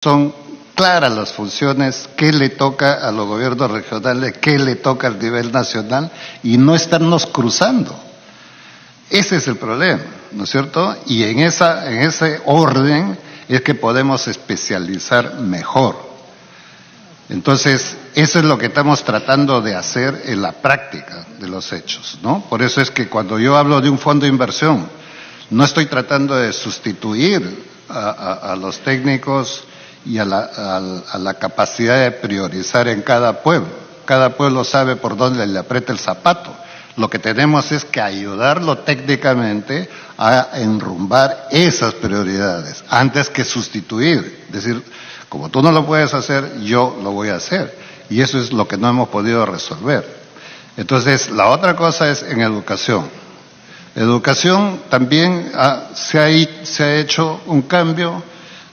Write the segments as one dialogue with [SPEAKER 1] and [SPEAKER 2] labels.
[SPEAKER 1] Son claras las funciones, qué le toca a los gobiernos regionales, qué le toca al nivel nacional, y no estarnos cruzando. Ese es el problema, ¿no es cierto? Y en ese orden es que podemos especializar mejor. Entonces, eso es lo que estamos tratando de hacer en la práctica de los hechos, ¿no? Por eso es que cuando yo hablo de un fondo de inversión, no estoy tratando de sustituir a los técnicos y a la capacidad de priorizar en cada pueblo. Cada pueblo sabe por dónde le aprieta el zapato. Lo que tenemos es que ayudarlo técnicamente a enrumbar esas prioridades, antes que sustituir. Es decir, como tú no lo puedes hacer, yo lo voy a hacer. Y eso es lo que no hemos podido resolver. Entonces, la otra cosa es en educación. Educación también se ha hecho un cambio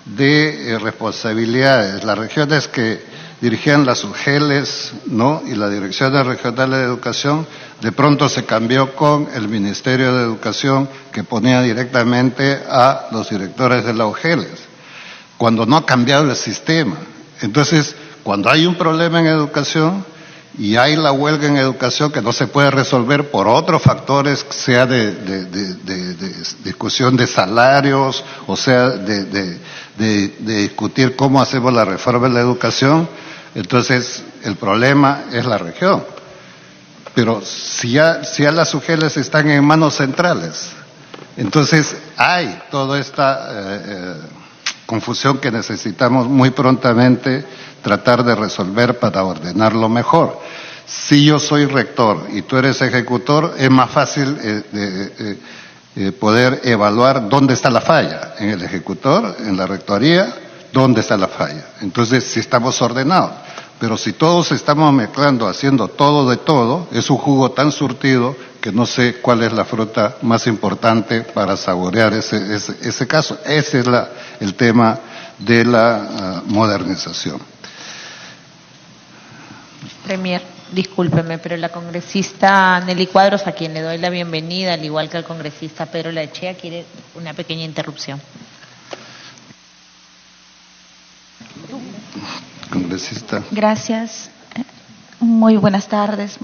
[SPEAKER 1] de responsabilidades. Las regiones que dirigían las UGELes, ¿no?, y la Dirección Regional de Educación, de pronto se cambió con el Ministerio de Educación, que ponía directamente a los directores de la UGELes, cuando no ha cambiado el sistema. Entonces, cuando hay un problema en educación y hay la huelga en educación que no se puede resolver por otros factores, sea de discusión de salarios, o sea de discutir cómo hacemos la reforma de la educación, entonces el problema es la región. Pero si ya las UGELes están en manos centrales, entonces hay toda esta confusión que necesitamos muy prontamente tratar de resolver para ordenarlo mejor. Si yo soy rector y tú eres ejecutor, es más fácil poder evaluar dónde está la falla. En el ejecutor, en la rectoría, dónde está la falla. Entonces, si estamos ordenados. Pero si todos estamos mezclando, haciendo todo de todo, es un jugo tan surtido que no sé cuál es la fruta más importante para saborear ese caso. Ese es el tema de la modernización.
[SPEAKER 2] Premier, discúlpeme, pero la congresista Nelly Cuadros, a quien le doy la bienvenida, al igual que al congresista Pedro Laechea, quiere una pequeña interrupción.
[SPEAKER 1] Congresista.
[SPEAKER 3] Gracias. Muy buenas tardes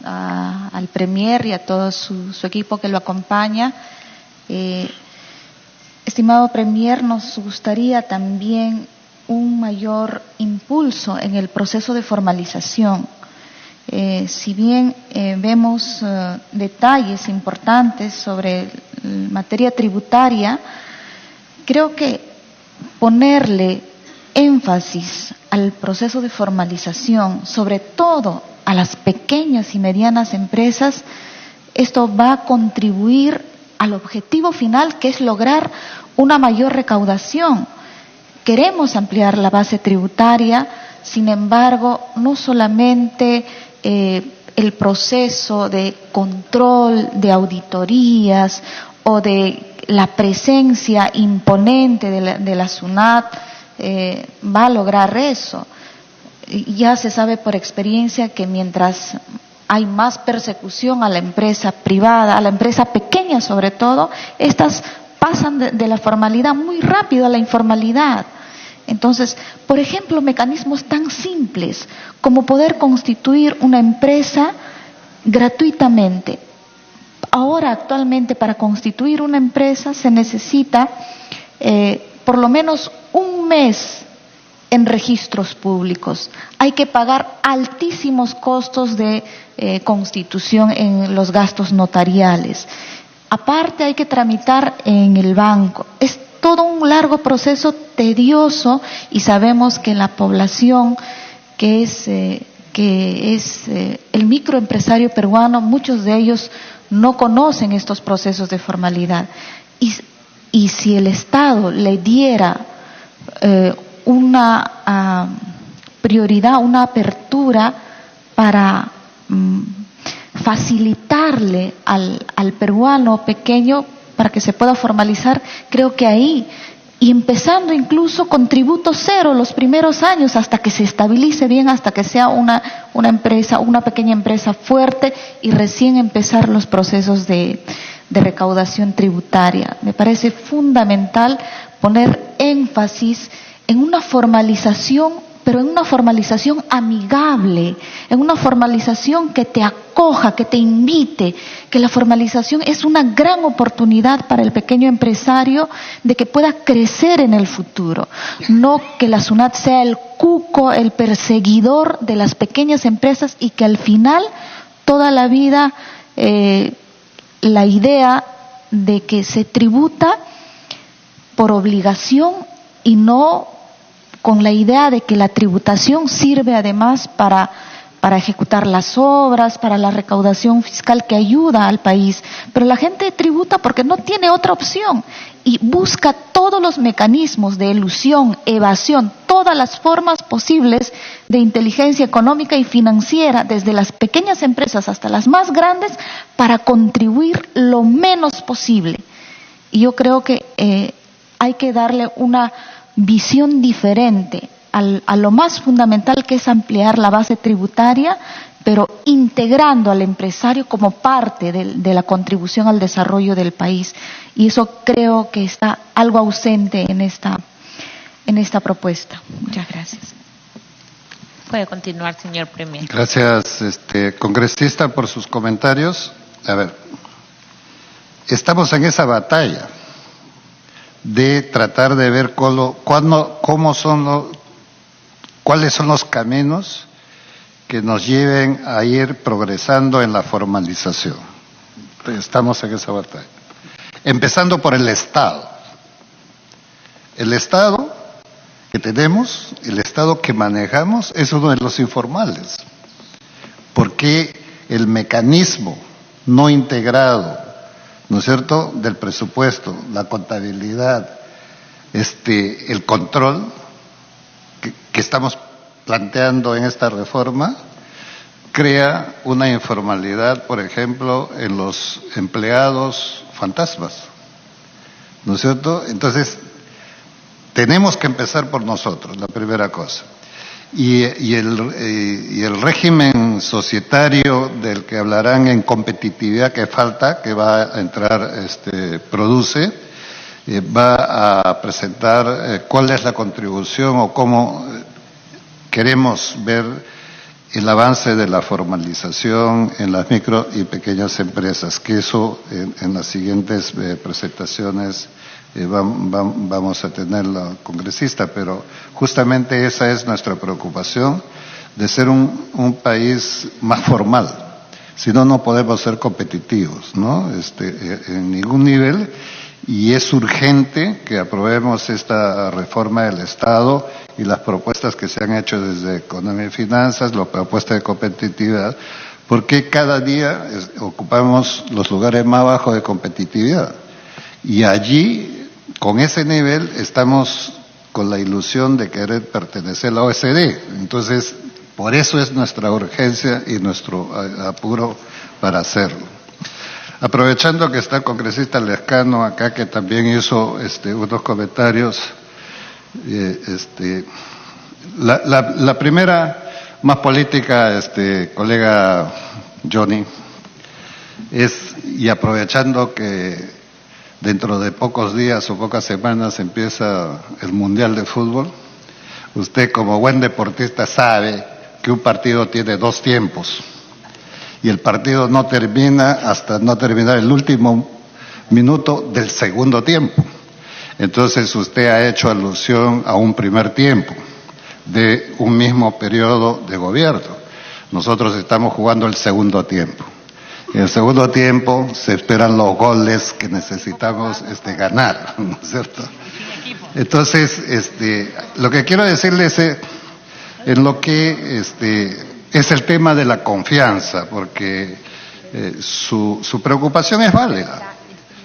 [SPEAKER 3] al Premier y a todo su equipo que lo acompaña. Estimado Premier, nos gustaría también un mayor impulso en el proceso de formalización. Si bien vemos detalles importantes sobre materia tributaria, creo que ponerle énfasis al proceso de formalización, sobre todo a las pequeñas y medianas empresas, esto va a contribuir al objetivo final, que es lograr una mayor recaudación. Queremos ampliar la base tributaria, sin embargo, no solamente el proceso de control, de auditorías o de la presencia imponente de la SUNAT va a lograr eso. Ya se sabe por experiencia que mientras hay más persecución a la empresa privada, a la empresa pequeña sobre todo, estas pasan de la formalidad muy rápido a la informalidad. Entonces, por ejemplo, mecanismos tan simples como poder constituir una empresa gratuitamente. Ahora, actualmente, para constituir una empresa se necesita por lo menos un mes en registros públicos. Hay que pagar altísimos costos de constitución en los gastos notariales. Aparte, hay que tramitar en el banco. Es todo un largo proceso tedioso y sabemos que la población que es el microempresario peruano, muchos de ellos no conocen estos procesos de formalidad. Y si el Estado le diera una prioridad, una apertura para facilitarle al peruano pequeño para que se pueda formalizar, creo que ahí, y empezando incluso con tributo cero los primeros años hasta que se estabilice bien, hasta que sea una empresa, una pequeña empresa fuerte, y recién empezar los procesos de recaudación tributaria. Me parece fundamental poner énfasis en una formalización, pero en una formalización amigable, en una formalización que te acoja, que te invite, que la formalización es una gran oportunidad para el pequeño empresario de que pueda crecer en el futuro. No que la SUNAT sea el cuco, el perseguidor de las pequeñas empresas y que al final, toda la vida, la idea de que se tributa por obligación y no con la idea de que la tributación sirve además para ejecutar las obras, para la recaudación fiscal que ayuda al país. Pero la gente tributa porque no tiene otra opción y busca todos los mecanismos de elusión, evasión, todas las formas posibles de inteligencia económica y financiera, desde las pequeñas empresas hasta las más grandes, para contribuir lo menos posible. Y yo creo que hay que darle una visión diferente a lo más fundamental, que es ampliar la base tributaria, pero integrando al empresario como parte de la contribución al desarrollo del país. Y eso creo que está algo ausente en esta propuesta. Muchas gracias.
[SPEAKER 2] Puede continuar, señor Premier.
[SPEAKER 1] Gracias, congresista, por sus comentarios. A ver, estamos en esa batalla de tratar de ver cuáles son los caminos que nos lleven a ir progresando en la formalización. Estamos en esa batalla. Empezando por el Estado. El Estado que tenemos, el Estado que manejamos, es uno de los informales. Porque el mecanismo no integrado, ¿no es cierto?, del presupuesto, la contabilidad, el control que estamos planteando en esta reforma, crea una informalidad, por ejemplo, en los empleados fantasmas, ¿no es cierto? Entonces, tenemos que empezar por nosotros, la primera cosa. Y el régimen societario del que hablarán en competitividad que falta, que va a entrar, produce, va a presentar cuál es la contribución o cómo queremos ver el avance de la formalización en las micro y pequeñas empresas, que eso en las siguientes presentaciones vamos a tener la congresista, pero justamente esa es nuestra preocupación, de ser un país más formal. Si no, no podemos ser competitivos, ¿no? En ningún nivel, y es urgente que aprobemos esta reforma del Estado y las propuestas que se han hecho desde Economía y Finanzas, la propuesta de competitividad, porque cada día ocupamos los lugares más bajos de competitividad. Y allí, con ese nivel, estamos con la ilusión de querer pertenecer a la OECD. Entonces, por eso es nuestra urgencia y nuestro apuro para hacerlo. Aprovechando que está el congresista Lescano acá, que también hizo unos comentarios, la primera, más política, colega Johnny, y aprovechando que dentro de pocos días o pocas semanas empieza el Mundial de Fútbol, usted como buen deportista sabe que un partido tiene 2 tiempos y el partido no termina hasta no terminar el último minuto del segundo tiempo. Entonces usted ha hecho alusión a un primer tiempo de un mismo periodo de gobierno. Nosotros estamos jugando el segundo tiempo. En el segundo tiempo se esperan los goles que necesitamos ganar, ¿no es cierto? Entonces, lo que quiero decirles en lo que es el tema de la confianza, porque su preocupación es válida,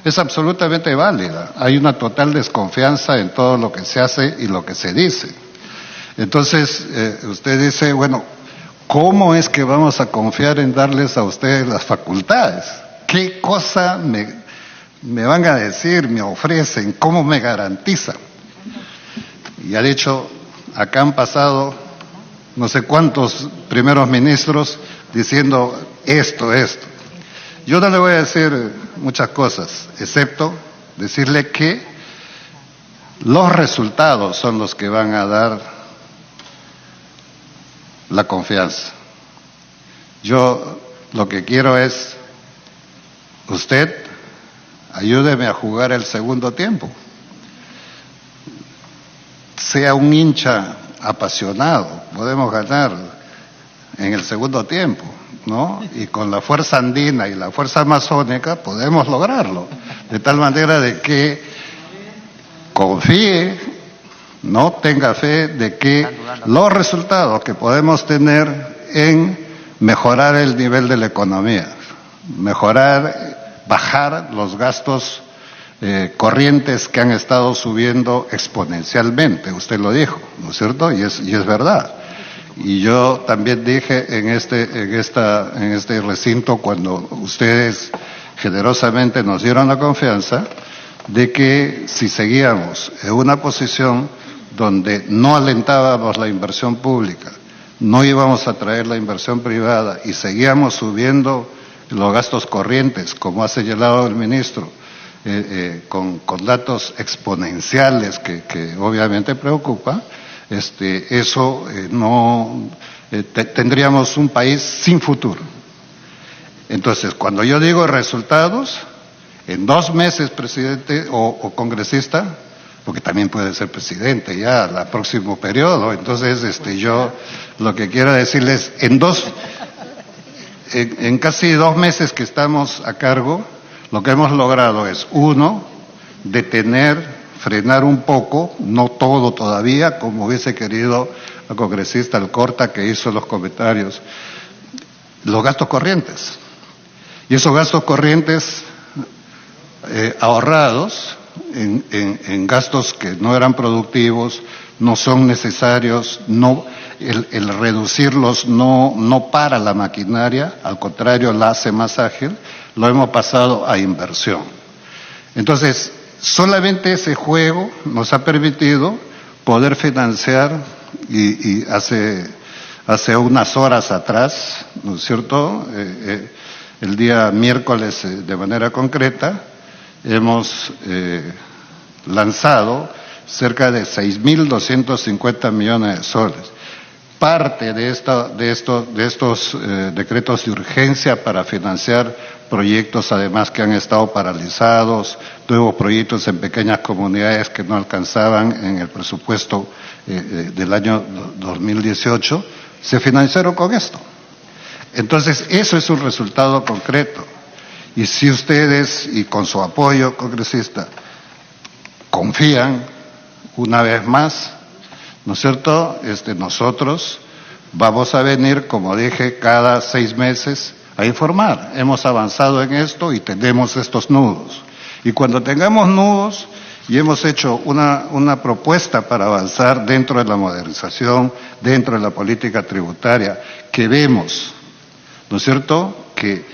[SPEAKER 1] es absolutamente válida. Hay una total desconfianza en todo lo que se hace y lo que se dice. Entonces, usted dice, bueno, ¿cómo es que vamos a confiar en darles a ustedes las facultades? ¿Qué cosa me van a decir, me ofrecen? ¿Cómo me garantizan? Y ha dicho, acá han pasado no sé cuántos primeros ministros diciendo esto. Yo no le voy a decir muchas cosas, excepto decirle que Los resultados son los que van a dar la confianza. Yo lo que quiero es, usted ayúdeme a jugar el segundo tiempo. Sea un hincha apasionado, podemos ganar en el segundo tiempo, ¿no? Y con la fuerza andina y la fuerza amazónica podemos lograrlo, de tal manera de que confíe, no tenga fe de que los resultados que podemos tener en mejorar el nivel de la economía, bajar los gastos corrientes que han estado subiendo exponencialmente, usted lo dijo, ¿no es cierto? Y es verdad. Y yo también dije en este recinto, cuando ustedes generosamente nos dieron la confianza, de que si seguíamos en una posición donde no alentábamos la inversión pública, no íbamos a traer la inversión privada y seguíamos subiendo los gastos corrientes, como ha señalado el ministro, con datos exponenciales que obviamente preocupa, tendríamos un país sin futuro. Entonces, cuando yo digo resultados, en 2 meses, presidente o congresista, porque también puede ser presidente ya al próximo periodo, entonces yo lo que quiero decirles, en casi 2 meses que estamos a cargo, lo que hemos logrado es, 1, frenar un poco, no todo todavía, como hubiese querido la congresista Alcorta, que hizo los comentarios, los gastos corrientes. Y esos gastos corrientes ahorrados en gastos que no eran productivos, no son necesarios, el reducirlos no para la maquinaria, al contrario la hace más ágil, lo hemos pasado a inversión. Entonces, solamente ese juego nos ha permitido poder financiar, y hace unas horas atrás, ¿no es cierto?, el día miércoles de manera concreta, hemos lanzado cerca de 6.250 millones de soles. Parte de estos decretos de urgencia para financiar proyectos además que han estado paralizados, nuevos proyectos en pequeñas comunidades que no alcanzaban en el presupuesto del año 2018, se financiaron con esto. Entonces, eso es un resultado concreto. Y si ustedes, y con su apoyo, congresista, confían una vez más, ¿no es cierto?, nosotros vamos a venir, como dije, cada 6 meses a informar. Hemos avanzado en esto y tenemos estos nudos. Y cuando tengamos nudos y hemos hecho una propuesta para avanzar dentro de la modernización, dentro de la política tributaria, que vemos, ¿no es cierto?, que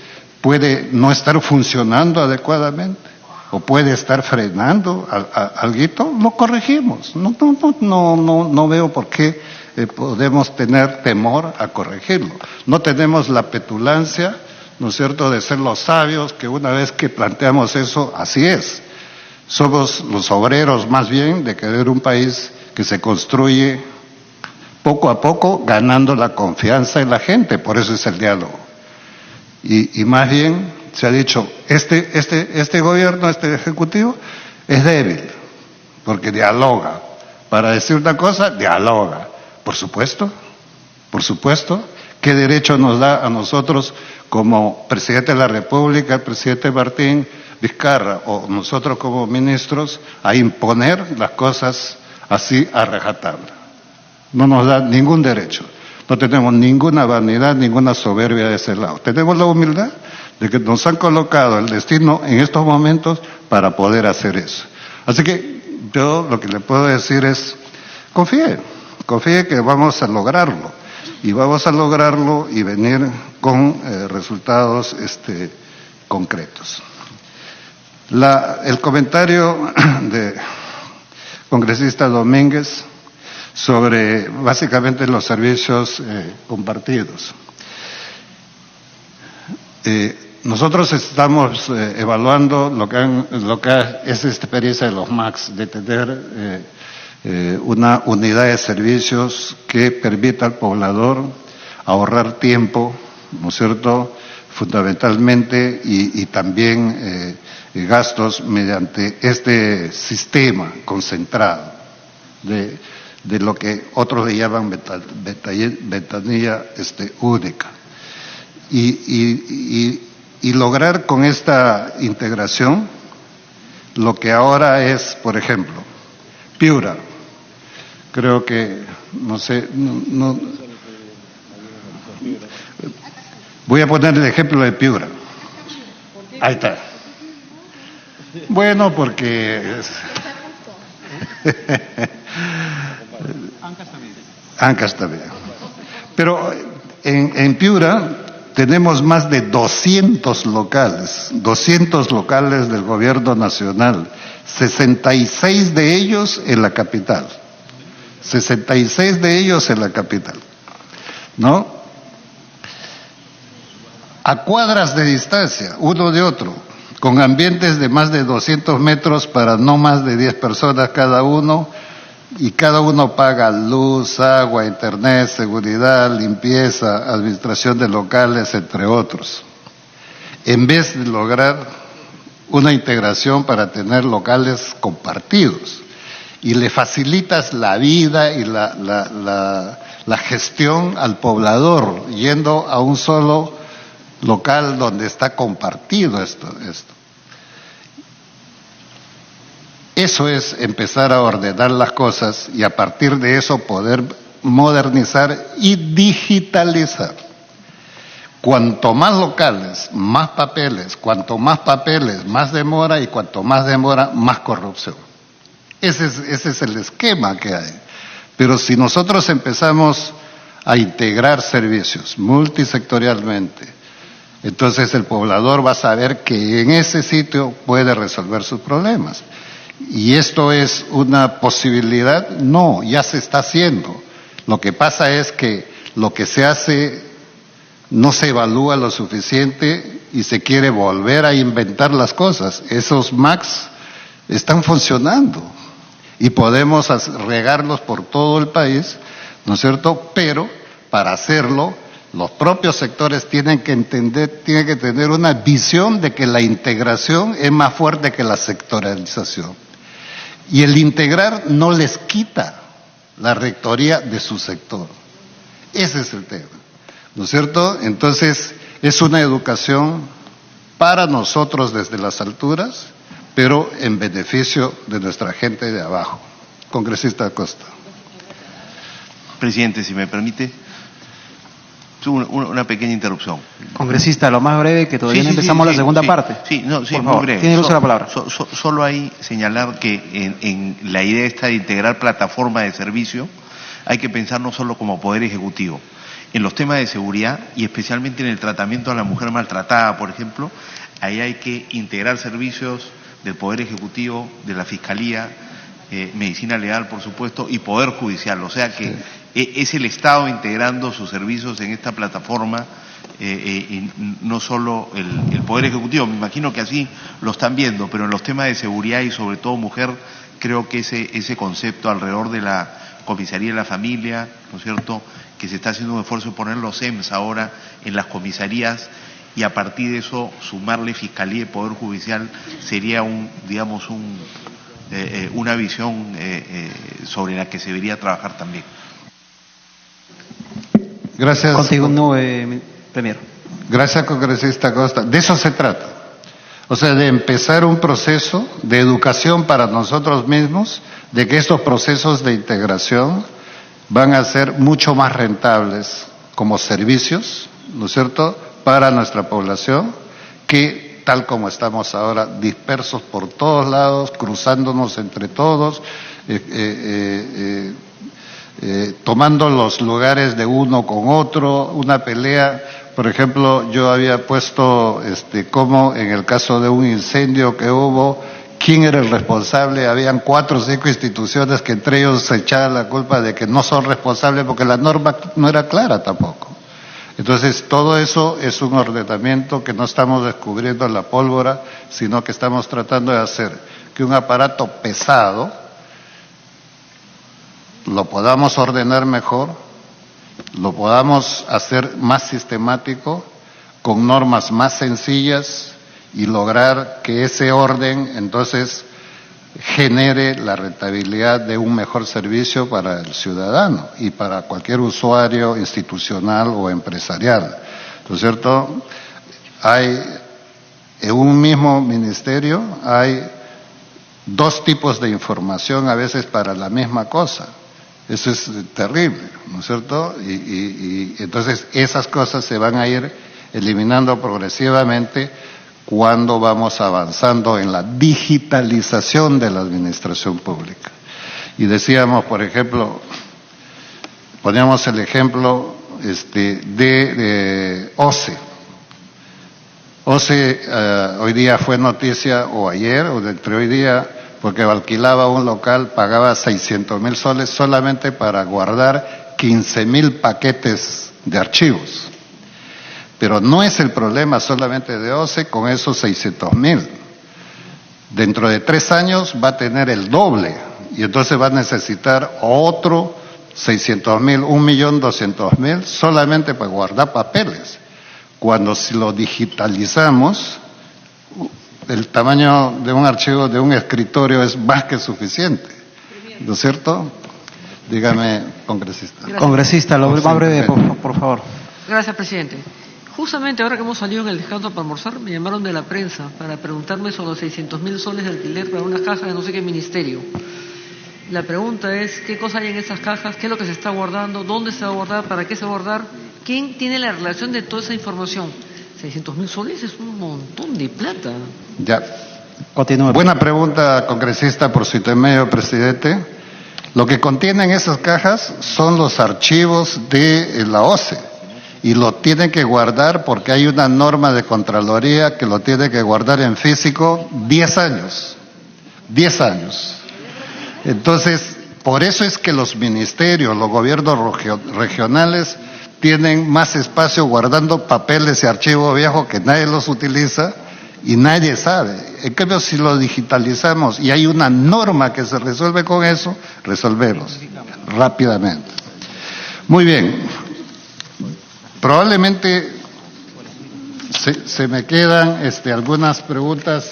[SPEAKER 1] puede no estar funcionando adecuadamente o puede estar frenando alguito, lo corregimos. No veo por qué podemos tener temor a corregirlo. No tenemos la petulancia, ¿no es cierto?, de ser los sabios, que una vez que planteamos eso, así es. Somos los obreros más bien de querer un país que se construye poco a poco, ganando la confianza de la gente, por eso es el diálogo. Y más bien se ha dicho, este gobierno, este ejecutivo, es débil, porque dialoga. Para decir una cosa, dialoga. Por supuesto. ¿Qué derecho nos da a nosotros como presidente de la República, el presidente Martín Vizcarra, o nosotros como ministros, a imponer las cosas así a rajatabla? No nos da ningún derecho. No tenemos ninguna vanidad, ninguna soberbia de ese lado. Tenemos la humildad de que nos han colocado el destino en estos momentos para poder hacer eso. Así que yo lo que le puedo decir es, confíe que vamos a lograrlo. Y vamos a lograrlo y venir con resultados concretos. El comentario de congresista Domínguez sobre básicamente los servicios compartidos. nosotros estamos evaluando lo que es esta experiencia de los MACs, de tener una unidad de servicios que permita al poblador ahorrar tiempo, ¿no es cierto?, fundamentalmente, y también gastos mediante este sistema concentrado de lo que otros le llaman ventanilla única. Y lograr con esta integración lo que ahora es, por ejemplo, Piura. Creo que, no sé, voy a poner el ejemplo de Piura. Ahí está. Bueno, porque Ancas también. Pero en Piura tenemos más de 200 locales del gobierno nacional, 66 de ellos en la capital. 66 de ellos en la capital, ¿no? A cuadras de distancia, uno de otro, con ambientes de más de 200 metros para no más de 10 personas cada uno, y cada uno paga luz, agua, internet, seguridad, limpieza, administración de locales, entre otros. En vez de lograr una integración para tener locales compartidos, y le facilitas la vida y la gestión al poblador, yendo a un solo local donde está compartido esto. Eso es empezar a ordenar las cosas y a partir de eso poder modernizar y digitalizar. Cuanto más locales, más papeles, cuanto más papeles, más demora, y cuanto más demora, más corrupción. Ese es el esquema que hay. Pero si nosotros empezamos a integrar servicios multisectorialmente, entonces el poblador va a saber que en ese sitio puede resolver sus problemas. ¿Y esto es una posibilidad? No, ya se está haciendo. Lo que pasa es que lo que se hace no se evalúa lo suficiente y se quiere volver a inventar las cosas. Esos MACs están funcionando y podemos regarlos por todo el país, ¿no es cierto? Pero para hacerlo, los propios sectores tienen que tener una visión de que la integración es más fuerte que la sectorialización. Y el integrar no les quita la rectoría de su sector. Ese es el tema, ¿no es cierto? Entonces, es una educación para nosotros desde las alturas, pero en beneficio de nuestra gente de abajo. Congresista Acosta.
[SPEAKER 4] Presidente, si me permite, una pequeña interrupción.
[SPEAKER 5] Congresista, lo más breve, que todavía no empezamos la segunda parte.
[SPEAKER 4] Por
[SPEAKER 5] favor,
[SPEAKER 4] muy breve.
[SPEAKER 5] tiene uso la palabra.
[SPEAKER 4] Solo hay señalar que en la idea esta de integrar plataforma de servicio, hay que pensar no solo como Poder Ejecutivo. En los temas de seguridad y especialmente en el tratamiento a la mujer maltratada, por ejemplo, ahí hay que integrar servicios del Poder Ejecutivo, de la Fiscalía, Medicina Legal, por supuesto, y Poder Judicial. O sea que es el Estado integrando sus servicios en esta plataforma, y no solo el Poder Ejecutivo. Me imagino que así lo están viendo, pero en los temas de seguridad y sobre todo mujer, creo que ese concepto alrededor de la Comisaría de la Familia, ¿no es cierto?, que se está haciendo un esfuerzo de poner los EMS ahora en las comisarías, y a partir de eso sumarle Fiscalía y Poder Judicial, sería una visión sobre la que se debería trabajar también.
[SPEAKER 1] Gracias.
[SPEAKER 5] Continúe, Premier.
[SPEAKER 1] Gracias, congresista Costa. De eso se trata. O sea, de empezar un proceso de educación para nosotros mismos, de que estos procesos de integración van a ser mucho más rentables como servicios, ¿no es cierto?, para nuestra población, que tal como estamos ahora, dispersos por todos lados, cruzándonos entre todos, tomando los lugares de uno con otro, una pelea. Por ejemplo, yo había puesto como en el caso de un incendio que hubo, ¿quién era el responsable? Habían 4 o 5 instituciones que entre ellos se echaban la culpa de que no son responsables porque la norma no era clara tampoco. Entonces, todo eso es un ordenamiento que no estamos descubriendo la pólvora, sino que estamos tratando de hacer que un aparato pesado lo podamos ordenar mejor, lo podamos hacer más sistemático, con normas más sencillas y lograr que ese orden, entonces, genere la rentabilidad de un mejor servicio para el ciudadano y para cualquier usuario institucional o empresarial, ¿no es cierto? Hay, en un mismo ministerio, hay dos tipos de información a veces para la misma cosa. Eso es terrible, ¿no es cierto? Y entonces esas cosas se van a ir eliminando progresivamente cuando vamos avanzando en la digitalización de la administración pública. Y decíamos, por ejemplo, poníamos el ejemplo de OCE. OCE hoy día fue noticia, o ayer, o entre hoy día, porque alquilaba un local, pagaba 600,000 soles solamente para guardar 15,000 paquetes de archivos. Pero no es el problema solamente de OCE con esos 600,000. Dentro de 3 años va a tener el doble y entonces va a necesitar otro 600,000, 1.200.000 solamente para guardar papeles. Cuando si lo digitalizamos, el tamaño de un archivo de un escritorio es más que suficiente, ¿no es cierto? Dígame, congresista.
[SPEAKER 5] Gracias. Congresista, lo más breve, por favor.
[SPEAKER 6] Gracias, presidente. Justamente ahora que hemos salido en el descanso para almorzar, me llamaron de la prensa para preguntarme sobre los 600,000 soles de alquiler para una caja de no sé qué ministerio. La pregunta es, ¿qué cosa hay en esas cajas? ¿Qué es lo que se está guardando? ¿Dónde se va a guardar? ¿Para qué se va a guardar? ¿Quién tiene la relación de toda esa información? 600,000 soles es un montón de plata.
[SPEAKER 1] Ya.
[SPEAKER 5] Continúa.
[SPEAKER 1] Buena pregunta, congresista, por su intermedio, presidente. Lo que contienen esas cajas son los archivos de la OCE. Y lo tienen que guardar porque hay una norma de Contraloría que lo tiene que guardar en físico 10 años. 10 años. Entonces, por eso es que los ministerios, los gobiernos regionales tienen más espacio guardando papeles y archivos viejos que nadie los utiliza y nadie sabe. En cambio, si lo digitalizamos y hay una norma que se resuelve con eso, resolvemos rápidamente. Muy bien. Probablemente se me quedan algunas preguntas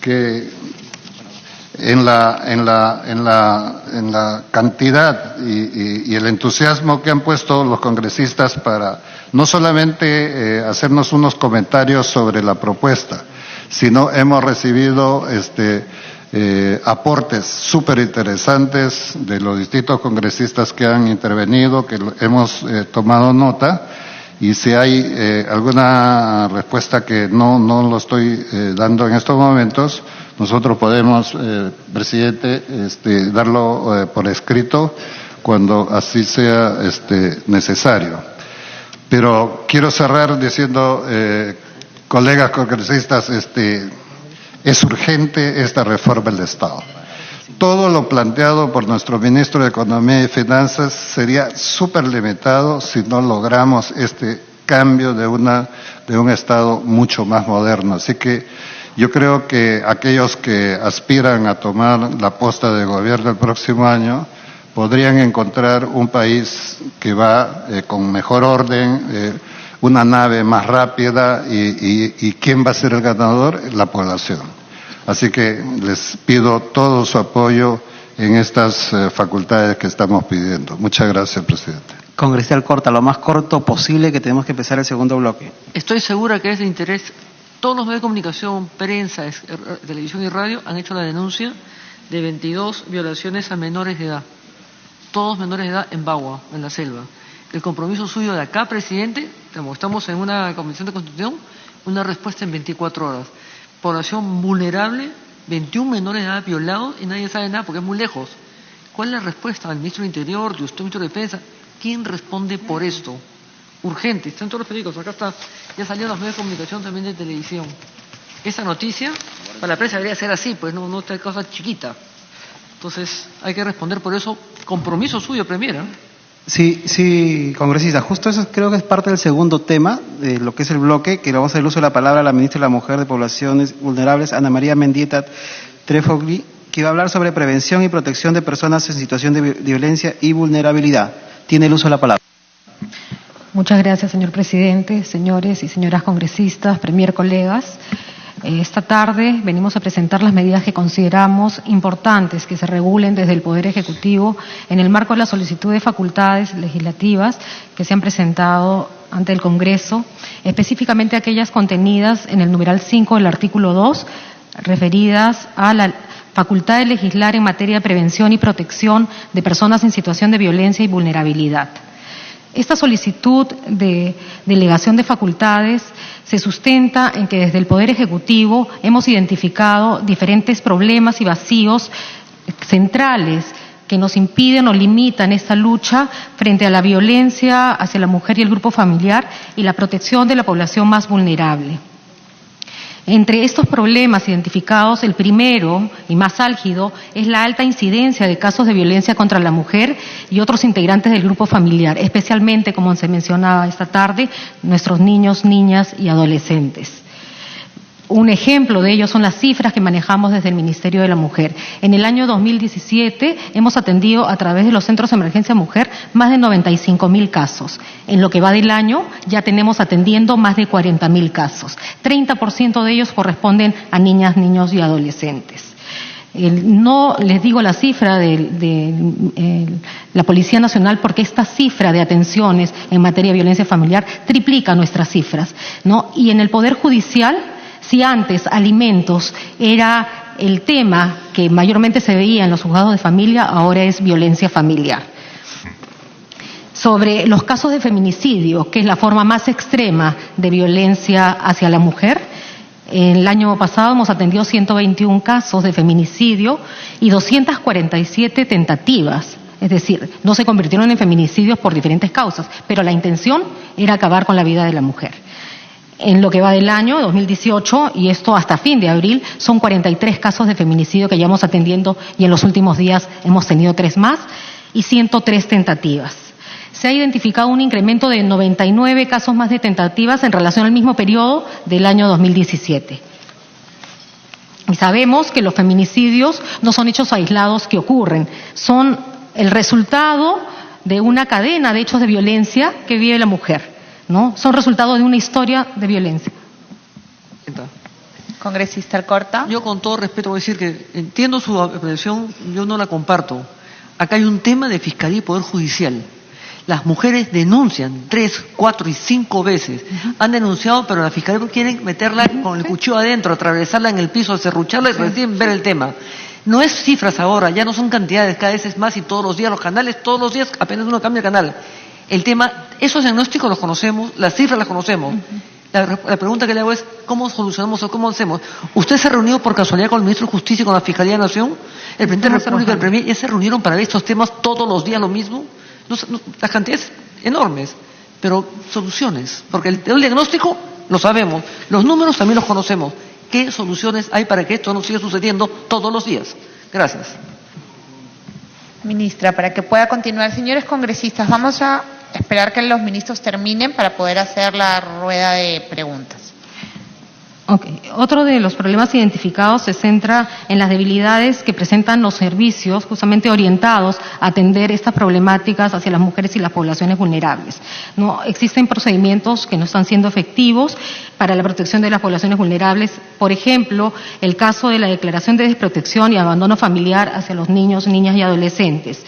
[SPEAKER 1] que en la cantidad y el entusiasmo que han puesto los congresistas para no solamente hacernos unos comentarios sobre la propuesta, sino hemos recibido aportes súper interesantes de los distintos congresistas que han intervenido, que hemos tomado nota, y si hay alguna respuesta que no lo estoy dando en estos momentos, nosotros podemos, presidente, darlo por escrito cuando así sea necesario. Pero quiero cerrar diciendo, colegas congresistas, es urgente esta reforma del Estado. Todo lo planteado por nuestro ministro de Economía y Finanzas sería súper limitado si no logramos este cambio de un Estado mucho más moderno. Así que yo creo que aquellos que aspiran a tomar la posta de gobierno el próximo año podrían encontrar un país que va con mejor orden, una nave más rápida y ¿quién va a ser el ganador? La población. Así que les pido todo su apoyo en estas facultades que estamos pidiendo. Muchas gracias, presidente.
[SPEAKER 5] Congresista Alcorta, lo más corto posible que tenemos que empezar el segundo bloque.
[SPEAKER 6] Estoy segura que es de interés. Todos los medios de comunicación, prensa, televisión y radio han hecho la denuncia de 22 violaciones a menores de edad. Todos menores de edad en Bagua, en la selva. El compromiso suyo de acá, presidente, como estamos en una comisión de constitución, una respuesta en 24 horas. Población vulnerable, 21 menores de edad violados y nadie sabe nada porque es muy lejos. ¿Cuál es la respuesta del ministro del Interior, de usted, ministro de Defensa? ¿Quién responde por esto? Urgente, están todos los periódicos, acá está, ya salieron los medios de comunicación también de televisión. Esa noticia, para la prensa debería ser así, pues no esta cosa chiquita. Entonces, hay que responder por eso, compromiso suyo, Premier, ¿eh?
[SPEAKER 5] Sí, congresista, justo eso creo que es parte del segundo tema de lo que es el bloque, que le vamos a dar el uso de la palabra a la ministra de la Mujer de Poblaciones Vulnerables, Ana María Mendieta Trefogli, que va a hablar sobre prevención y protección de personas en situación de violencia y vulnerabilidad. Tiene el uso de la palabra.
[SPEAKER 7] Muchas gracias, señor presidente, señores y señoras congresistas, premier, colegas. Esta tarde venimos a presentar las medidas que consideramos importantes que se regulen desde el Poder Ejecutivo en el marco de la solicitud de facultades legislativas que se han presentado ante el Congreso, específicamente aquellas contenidas en el numeral 5 del artículo 2, referidas a la facultad de legislar en materia de prevención y protección de personas en situación de violencia y vulnerabilidad. Esta solicitud de delegación de facultades se sustenta en que desde el Poder Ejecutivo hemos identificado diferentes problemas y vacíos centrales que nos impiden o limitan esta lucha frente a la violencia hacia la mujer y el grupo familiar y la protección de la población más vulnerable. Entre estos problemas identificados, el primero y más álgido es la alta incidencia de casos de violencia contra la mujer y otros integrantes del grupo familiar, especialmente, como se mencionaba esta tarde, nuestros niños, niñas y adolescentes. Un ejemplo de ello son las cifras que manejamos desde el Ministerio de la Mujer. En el año 2017 hemos atendido a través de los centros de emergencia mujer más de 95.000 casos. En lo que va del año ya tenemos atendiendo más de 40.000 casos. 30% de ellos corresponden a niñas, niños y adolescentes. No les digo la cifra de la Policía Nacional porque esta cifra de atenciones en materia de violencia familiar triplica nuestras cifras, ¿no? Y en el Poder Judicial, si antes alimentos era el tema que mayormente se veía en los juzgados de familia, ahora es violencia familiar. Sobre los casos de feminicidio, que es la forma más extrema de violencia hacia la mujer, el año pasado hemos atendido 121 casos de feminicidio y 247 tentativas. Es decir, no se convirtieron en feminicidios por diferentes causas, pero la intención era acabar con la vida de la mujer. En lo que va del año 2018, y esto hasta fin de abril, son 43 casos de feminicidio que llevamos atendiendo y en los últimos días hemos tenido 3 más y 103 tentativas. Se ha identificado un incremento de 99 casos más de tentativas en relación al mismo periodo del año 2017. Y sabemos que los feminicidios no son hechos aislados que ocurren, son el resultado de una cadena de hechos de violencia que vive la mujer, ¿no? Son resultado de una historia de violencia.
[SPEAKER 2] Congresista Alcorta.
[SPEAKER 6] Yo con todo respeto voy a decir que entiendo su apreciación, yo no la comparto. Acá hay un tema de Fiscalía y Poder Judicial. Las mujeres denuncian 3, 4 y 5 veces. Han denunciado, pero la Fiscalía quiere meterla con el cuchillo adentro, atravesarla en el piso, serrucharla y recién ver el tema. No es cifras ahora, ya no son cantidades, cada vez es más y todos los días los canales, todos los días apenas uno cambia de canal. El tema, esos diagnósticos los conocemos, las cifras las conocemos. La pregunta que le hago es, ¿cómo solucionamos o cómo hacemos? ¿Usted se ha reunido por casualidad con el Ministro de Justicia y con la Fiscalía de la Nación? ¿El Presidente de la República y el Premier ya se reunieron para ver estos temas todos los días lo mismo? Las cantidades enormes, pero soluciones. Porque el diagnóstico lo sabemos, los números también los conocemos. ¿Qué soluciones hay para que esto no siga sucediendo todos los días? Gracias.
[SPEAKER 2] Ministra, para que pueda continuar. Señores congresistas, vamos a esperar que los ministros terminen para poder hacer la rueda de preguntas.
[SPEAKER 7] Okay. Otro de los problemas identificados se centra en las debilidades que presentan los servicios justamente orientados a atender estas problemáticas hacia las mujeres y las poblaciones vulnerables. No existen procedimientos que no están siendo efectivos para la protección de las poblaciones vulnerables. Por ejemplo, el caso de la declaración de desprotección y abandono familiar hacia los niños, niñas y adolescentes.